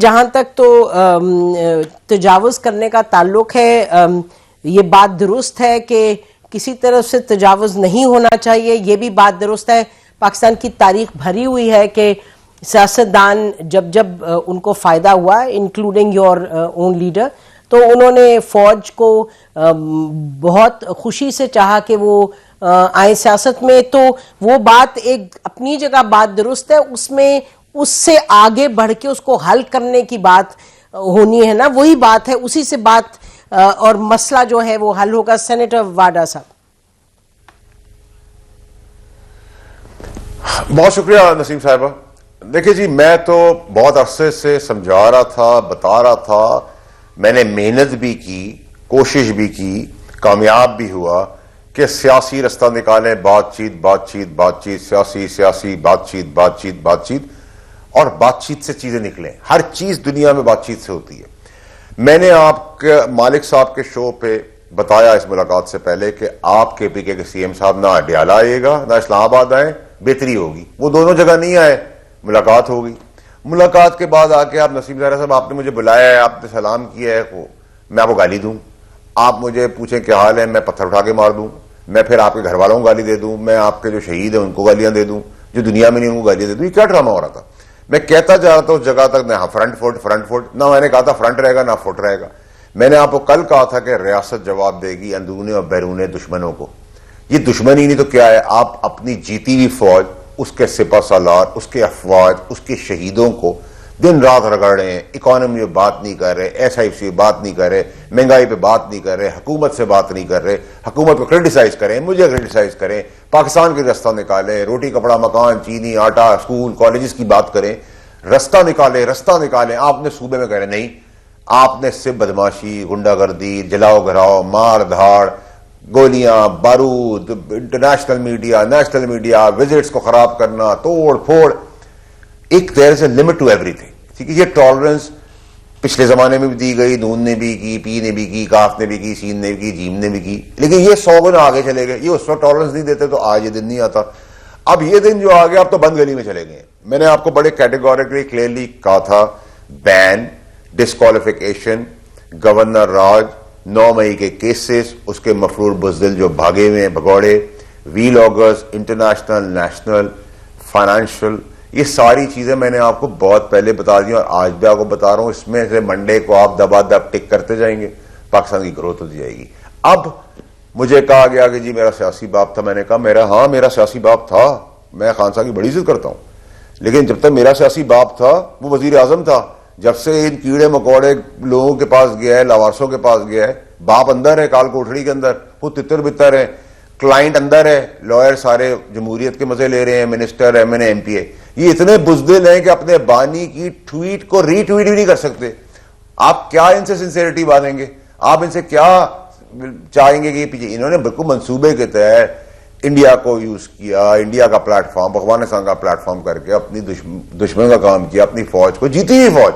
جہاں تک تو تجاوز کرنے کا تعلق ہے، یہ بات درست ہے کہ کسی طرف سے تجاوز نہیں ہونا چاہیے. یہ بھی بات درست ہے. پاکستان کی تاریخ بھری ہوئی ہے کہ سیاستدان جب ان کو فائدہ ہوا، انکلوڈنگ یور اون لیڈر، تو انہوں نے فوج کو بہت خوشی سے چاہا کہ وہ آئیں سیاست میں. تو وہ بات ایک اپنی جگہ بات درست ہے، اس سے آگے بڑھ کے اس کو حل کرنے کی بات ہونی ہے نا، وہی بات ہے، اسی سے بات اور مسئلہ جو ہے وہ حل ہوگا. سینیٹر واڈا صاحب. بہت شکریہ نسیم صاحبہ. دیکھیں جی، میں تو بہت عرصے سے سمجھا رہا تھا، بتا رہا تھا، میں نے محنت بھی کی، کوشش بھی کی، کامیاب بھی ہوا کہ سیاسی رستہ نکالیں. بات چیت، سیاسی بات چیت اور بات چیت سے چیزیں نکلیں. ہر چیز دنیا میں بات چیت سے ہوتی ہے. میں نے آپ کے مالک صاحب کے شو پہ بتایا اس ملاقات سے پہلے کہ آپ کے پی کے سی ایم صاحب نہ اڈیالہ آئے گا نہ اسلام آباد آئے، بہتری ہوگی. وہ دونوں جگہ نہیں آئے، ملاقات ہوگی. ملاقات کے بعد آ کے آپ نسیم زہرا صاحب، آپ نے مجھے بلایا ہے، آپ نے سلام کیا ہے، میں آپ کو گالی دوں؟ آپ مجھے پوچھیں کیا حال ہے، میں پتھر اٹھا کے مار دوں؟ میں پھر آپ کے گھر والوں کو گالی دے دوں؟ میں آپ کے جو شہید ہیں ان کو گالیاں دے دوں؟ جو دنیا میں نہیں ان کو گالیاں دے دوں؟ یہ کیا ڈرامہ ہو رہا تھا؟ میں کہتا جا رہا تھا اس جگہ تک، نہ فرنٹ فٹ، نہ میں نے کہا تھا فرنٹ رہے گا نہ فٹ رہے گا. میں نے آپ کو کل کہا تھا کہ ریاست جواب دے گی اندرونی اور بیرونی دشمنوں کو. یہ دشمنی نہیں تو کیا ہے؟ آپ اپنی جیتی ہوئی فوج، اس کے سپہ سالار، اس کے افواج، اس کے شہیدوں کو دن رات رگڑ رہے ہیں. اکانومی پہ بات نہیں کر رہے، SIF پہ بات نہیں کر رہے، مہنگائی پہ بات نہیں کر رہے، حکومت سے بات نہیں کر رہے. حکومت کو کرٹیسائز کریں، مجھے کرٹیسائز کریں، پاکستان کے رستہ نکالیں، روٹی کپڑا مکان، چینی آٹا، اسکول کالجز کی بات کریں، رستہ نکالیں. آپ نے صوبے میں کہہ رہے نہیں، آپ نے صرف بدماشی، غنڈہ گردی، جلاؤ گھراؤ، مار دھاڑ، گولیاں، بارود، international media, national media, visits کو خراب کرنا، توڑ پھوڑ. ایک طرح سے لمٹ ٹو ایوری تھنگ. ٹھیک ہے، یہ ٹالرنس پچھلے زمانے میں بھی دی گئی، نون نے بھی کی، پی نے بھی کی، کاف نے بھی کی، سین نے بھی کی، جیم نے بھی کی، لیکن یہ 100 گنا آگے چلے گئے. یہ اس وقت ٹالرنس نہیں دیتے تو آج یہ دن نہیں آتا. اب یہ دن جو آ گیا، اب تو بند گلی میں چلے گئے. میں نے آپ کو بڑے کیٹیگوریکلی کلیئرلی کہا تھا، بین، ڈسکوالیفیکیشن، گورنر راج، 9 مئی کے کیسز، اس کے مفرور بزدل جو بھاگے ہوئے بھگوڑے، وی لاگرز، انٹرنیشنل، نیشنل، فائنینشل، یہ ساری چیزیں میں نے آپ کو بہت پہلے بتا دی اور آج بھی آپ کو بتا رہا ہوں. اس میں سے منڈے کو آپ دبا دب ٹک کرتے جائیں گے، پاکستان کی گروتھ ہوتی جائے گی. اب مجھے کہا گیا کہ جی میرا سیاسی باپ تھا. میں نے کہا میرا سیاسی باپ تھا. میں خان صاحب کی بڑی عزت کرتا ہوں، لیکن جب تک میرا سیاسی باپ تھا وہ وزیر اعظم تھا. جب سے ان کیڑے مکوڑے لوگوں کے پاس گیا ہے، لاوارسوں کے پاس گیا ہے، باپ اندر ہے کال کوٹڑی کے اندر، وہ تتر بتر ہے، کلائنٹ اندر ہے، لائر سارے جمہوریت کے مزے لے رہے ہیں، منسٹر MNA MP. یہ اتنے بزدل ہیں کہ اپنے بانی کی ٹویٹ کو ری ٹویٹ بھی نہیں کر سکتے. آپ کیا ان سے سنسیئرٹی بانیں گے؟ آپ ان سے کیا چاہیں گے کہ یہ پیچھے؟ انہوں نے بالکل منصوبے کے تحت انڈیا کو یوز کیا، انڈیا کا پلیٹ فارم، افغانستان کا پلیٹ فارم کر کے اپنی دشمن کا کام کیا، اپنی فوج کو، جیتی ہوئی فوج.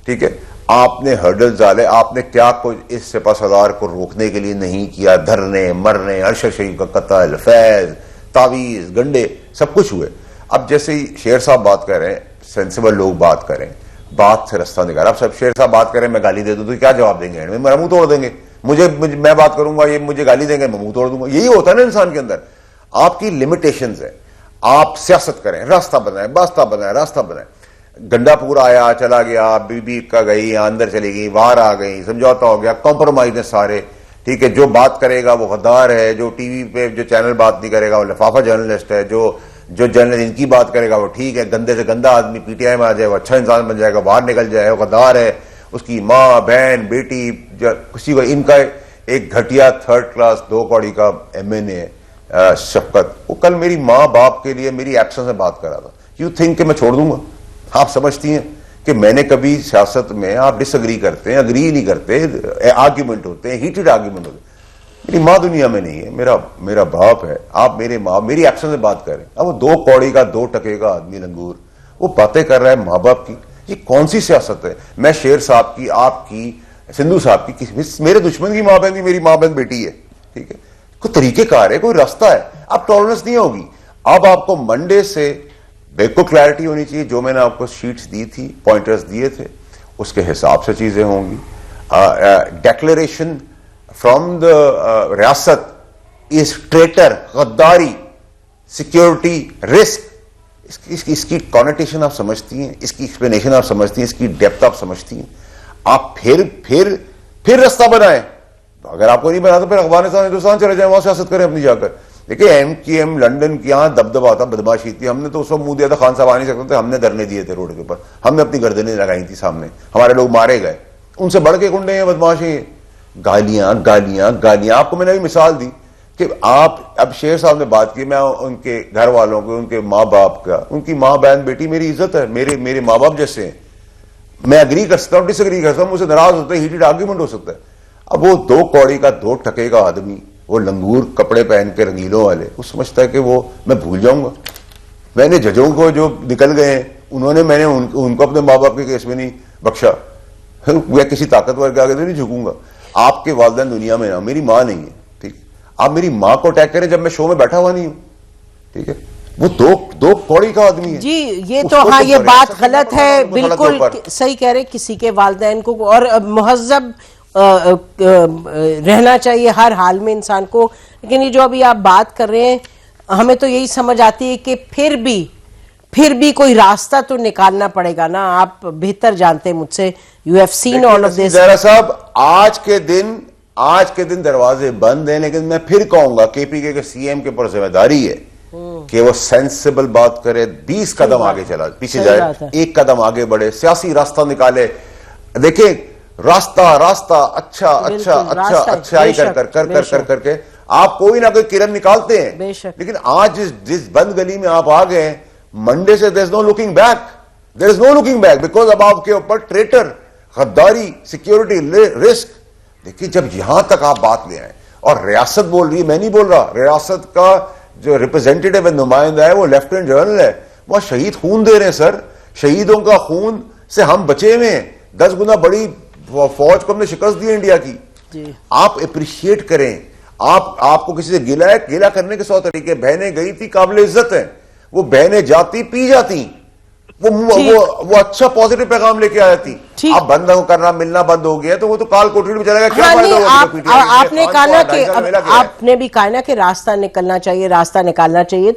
ٹھیک ہے، آپ نے ہرڈل ڈالے. آپ نے کیا کچھ اس سپہ سالار کو روکنے کے لیے نہیں کیا؟ دھرنے، مرنے، ارشد شریف کا قتل، فیض، تعویذ، گنڈے، سب کچھ ہوئے. اب جیسے ہی شیر صاحب بات کر رہے ہیں، سینسیبل لوگ بات کریں، بات سے رستہ نکالا. اب سب شیر صاحب بات کریں، میں گالی دے دوں تو کیا جواب دیں گے؟ میرا منہ توڑ دیں گے. میں بات کروں گا، یہ مجھے گالی دیں گے، میں منہ توڑ دوں گا. یہی ہوتا ہے نا انسان کے اندر. آپ کی لمیٹیشنز ہیں. آپ سیاست کریں، راستہ بنائیں. گنڈا پورا آیا، چلا گیا، بی کا گئی، اندر چلی گئی، باہر آ گئی، سمجھوتا ہو گیا، کمپرومائز ہے سارے. ٹھیک ہے، جو بات کرے گا وہ غدار ہے، جو ٹی وی پہ جو چینل بات نہیں کرے گا وہ لفافہ جرنلسٹ ہے، جو جرنلسٹ ان کی بات کرے گا وہ ٹھیک ہے. گندے سے گندا آدمی PTI میں آ جائے وہ اچھا انسان بن جائے گا، باہر نکل جائے وہ غدار ہے. اس کی ماں، بہن، بیٹی، کسی کو ان کا ایک گھٹیا 3rd کلاس 2 کوڑی کا MNA شفقت، وہ کل میری ماں باپ کے لیے میری ایبسنس میں بات کر رہا تھا. یو تھنک کہ میں چھوڑ دوں گا؟ آپ سمجھتی ہیں کہ میں نے کبھی سیاست میں، آپ ڈس اگری کرتے ہیں، اگری نہیں کرتے، آرگیومنٹ ہوتے ہیں، ہیٹڈ آرگیومنٹ ہوتے ہیں. میری ماں دنیا میں نہیں ہے، میرا باپ ہے. آپ میری ایبسنس میں بات کریں. اب وہ 2 کوڑی کا 2 ٹکے کا آدمی لنگور وہ باتیں کر رہا ہے ماں باپ کی. یہ کون سی سیاست ہے؟ میں شیر صاحب کی، آپ کی، سندھو صاحب کی، میرے دشمن کی ماں بہن کی میری ماں بہن بیٹی ہے. ٹھیک ہے، کوئی طریقہ کار ہے، کوئی راستہ ہے. اب ٹالرنس نہیں ہوگی. اب آپ کو منڈے سے بالکل کلیئرٹی ہونی چاہیے. جو میں نے آپ کو شیٹس دی تھی، پوائنٹرز دیے تھے، اس کے حساب سے چیزیں ہوں گی. ڈیکلریشن فرام دا ریاست از ٹریٹر, غداری, سیکیورٹی رسک, اس کی کانوٹیشن آپ سمجھتی ہیں, اس کی ایکسپلینیشن آپ سمجھتی ہیں, اس کی ڈیپتھ آپ سمجھتی ہیں. آپ پھر رستہ بنائیں. اگر آپ کو نہیں بنا تو پھر افغانستان ہندوستان چلے جائیں, وہاں سیاست کریں اپنی جا کر. دیکھیں ایم کی ایم لنڈن کی یہاں دبدبا تھا, بدماشی تھی. ہم نے تو اس وقت منہ دیا تھا, خان صاحب آ نہیں سکتے تھے, ہم نے دھرنے دیے تھے روڈ کے اوپر, ہم نے اپنی گردنیں لگائی تھی سامنے, ہمارے لوگ مارے گئے. ان سے بڑھ کے گنڈے ہیں, بدماشی ہیں. گالیاں گالیاں گالیاں. آپ کو میں نے ابھی مثال دی کہ آپ, اب شیر صاحب نے بات کی, میں ان کے گھر والوں کو, ان کے ماں باپ کا, ان کی ماں بہن بیٹی میری عزت ہے, میرے ماں باپ جیسے ہیں. میں اگری کر سکتا ہوں, ڈس اگری کر سکتا ہوں, مجھ سے ناراض ہوتا ہے, ہیٹڈ آرگیومنٹ ہو سکتا ہے. اب وہ 2 کوڑی کا 2 ٹکے کا آدمی, وہ لنگور کپڑے پہن کے رنگیلوں والے, وہ سمجھتا ہے کہ وہ میں بھول جاؤں گا. میں نے ججوں کو جو نکل گئے ہیں, میں نے ان کو اپنے ماں باپ کے کیس میں نہیں بخشا. میں کسی طاقتور کے آگے تو نہیں جھکوں گا. آپ کے والدین دنیا میں نہ, میری ماں نہیں ہے, ٹھیک. آپ میری ماں کو اٹیک کریں جب میں شو میں بیٹھا ہوا نہیں ہوں, ٹھیک ہے. وہ 2 کوڑی کا آدمی ہے. جی یہ تو ہاں یہ بات غلط ہے, بالکل صحیح کہہ رہے. کسی کے والدین کو اور مہذب رہنا چاہیے ہر حال میں انسان کو. لیکن یہ جو ابھی آپ بات کر رہے ہیں, ہمیں تو یہی سمجھ آتی ہے کہ پھر بھی کوئی راستہ تو نکالنا پڑے گا نا. آپ بہتر جانتے ہیں مجھ سے, you have seen all of this. Zahra صاحب آج کے دن دروازے بند ہیں, لیکن میں پھر کہوں گا کے پی کے سی ایم کے اوپر ذمہ داری ہے کہ وہ سینسیبل بات کرے, 20 قدم آگے چلا پیچھے جائے, 1 قدم آگے بڑھے, سیاسی راستہ نکالے. دیکھیں راستہ اچھائی کر کے آپ کوئی نہ کوئی کرن نکالتے ہیں. لیکن آج جس بند گلی میں آپ آ گئے, منڈے سے there is no looking back because اب آپ کے اوپر ٹریٹر, غداری, سیکیورٹی رسک. دیکھیے جب یہاں تک آپ بات لے آئے اور ریاست بول رہی ہے, میں نہیں بول رہا, ریاست کا جو ریپرزینٹیٹو نمائندہ ہے وہ لیفٹیننٹ جنرل ہے, وہ شہید خون دے رہے ہیں. سر شہیدوں کا خون سے ہم بچے ہوئے ہیں, 10 گنا بڑی فوج کو ہم نے شکست دی انڈیا کی. آپ اپریشیٹ کریں. آپ کو کسی سے گیلا کرنے کے 100 طریقے. بہنیں گئی تھی, قابل عزت ہیں, وہ بہنیں جاتی پی جاتی, وہ اچھا پازیٹو پیغام لے کے آیا تھی. اب بند کرنا, ملنا بند ہو گیا تو وہ تو کال کوٹری میں چلا گیا. کیا فائدہ ہوا؟ آپ نے کہا نا کہ آپ نے بھی کہا نا کہ راستہ نکلنا چاہیے, راستہ نکالنا چاہیے.